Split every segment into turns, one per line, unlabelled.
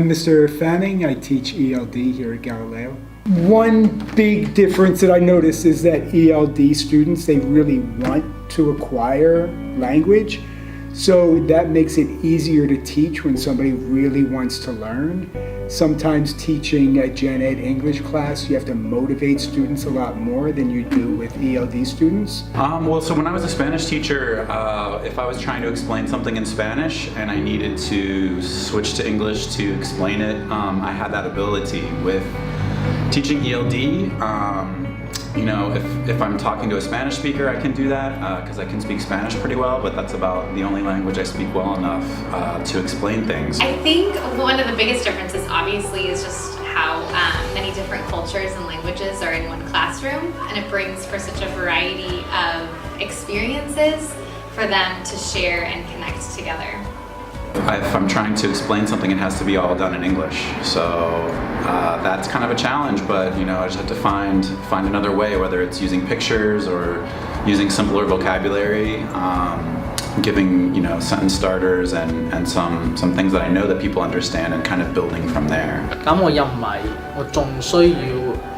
I'm Mr. Fanning. I teach ELD here at Galileo. One big difference that I notice is that ELD students, they really want to acquire language. So that makes it easier to teach when somebody really wants to learn. Sometimes teaching a gen ed English class, you have to motivate students a lot more than you do with ELD students.
So when I was a Spanish teacher, if I was trying to explain something in Spanish and I needed to switch to English to explain it, I had that ability. With teaching ELD, if I'm talking to a Spanish speaker, I can do that because I can speak Spanish pretty well, but that's about the only language I speak well enough to explain things.
I think one of the biggest differences obviously is just how many different cultures and languages are in one classroom, and it brings for such a variety of experiences for them to share and connect together.
If I'm trying to explain something, it has to be all done in English. So that's kind of a challenge, but I just have to find another way, whether it's using pictures or using simpler vocabulary, giving sentence starters and some things that I know that people understand and kind of building from there.
咁我又唔係，我仲需要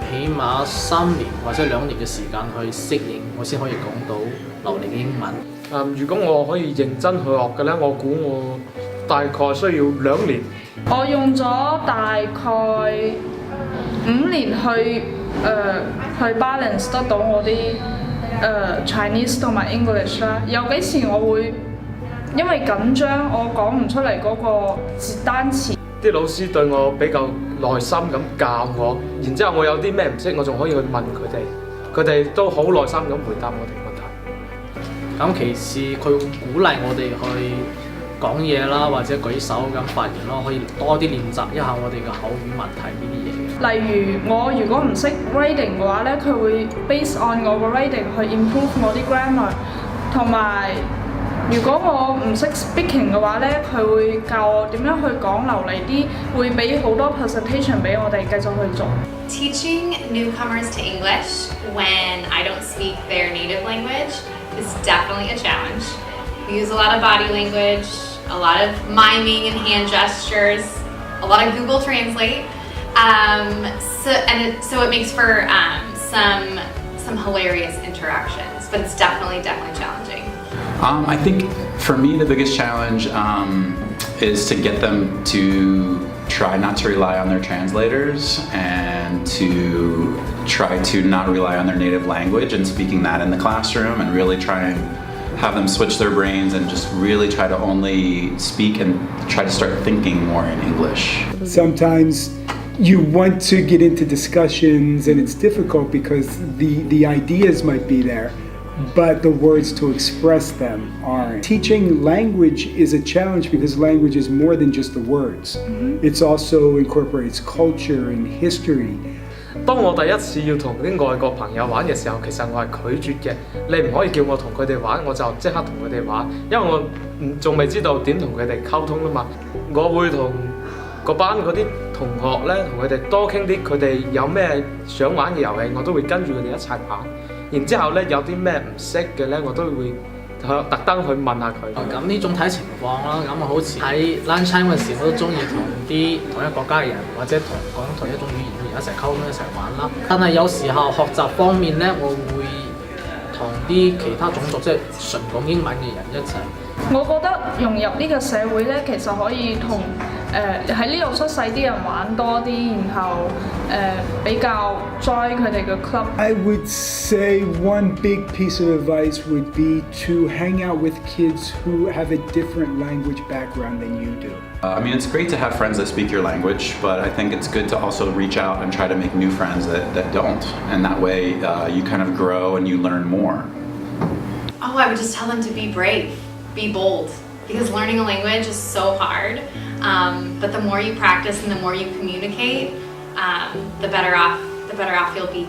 起碼3年或者2年嘅時間去適應，我先可以講到流利嘅英文。
如果我可以認真去學嘅咧，我估我大概需要2年。
我用咗大概5年去balance 得到我啲Chinese 同埋 English 啦。有幾時我會因為緊張，我講唔出嚟嗰個單詞。
啲老師對我比較耐心咁教我，然之後我有啲咩唔識，我仲可以去問佢哋都好耐心咁回答我哋問題。
咁其次佢會鼓勵我哋去講嘢啦，或者舉手咁發言咯，可以多啲練習一下我哋嘅口語問題呢啲嘢。
例如我如果唔識 writing 嘅話咧，佢會 base on 我個 writing 去 improve 我啲 grammar， 同埋如果我唔識 speaking 嘅話咧，佢會教我點樣去講流利啲，會俾好多 presentation 俾我哋繼續去做。
Teaching newcomers to English when I don't speak their native language is definitely a challenge. We use a lot of body language, a lot of miming and hand gestures, a lot of Google Translate. So it makes for some hilarious interactions, but it's definitely challenging.
I think for me the biggest challenge is to get them to try not to rely on their translators and to try to not rely on their native language and speaking that in the classroom, and really try and have them switch their brains and just really try to only speak and try to start thinking more in English.
Sometimes you want to get into discussions and it's difficult because the ideas might be there, but the words to express them aren't. Teaching language is a challenge because language is more than just the words. It also incorporates culture and history.
當我第一次要同啲外國朋友玩嘅時候，其實我係拒絕嘅。你唔可以叫我同佢哋玩，我就即刻同佢哋玩，因為我仲未知道點同佢哋溝通啊嘛。我會同嗰班嗰啲同學咧，同佢哋多傾啲，佢哋有咩想玩嘅遊戲，我都會跟住佢哋一齊玩。然之後咧，有啲咩唔識嘅咧，我都會特登去問下佢。
咁呢種睇情況啦，咁好似喺 lunch time 嘅時，我都中意同一個國家嘅人，或者講同一種語言嘅人一齊溝通一齊玩啦。但係有時候學習方面咧，我會同啲其他種族即係純講英文嘅人一齊。
我覺得融入呢個社會咧，其實可以同喺呢度出世啲人玩多啲，然後比較 join 佢哋嘅 club。I
would say one big piece of advice would be to hang out with kids who have a different language background than you do.
It's great to have friends that speak your language, but I think it's good to also reach out and try to make new friends that don't. And that way you kind of grow and you learn more.
Oh, I would just tell them to be brave, be bold, because learning a language is so hard. But the more you practice and the more you communicate, the better off you'll be.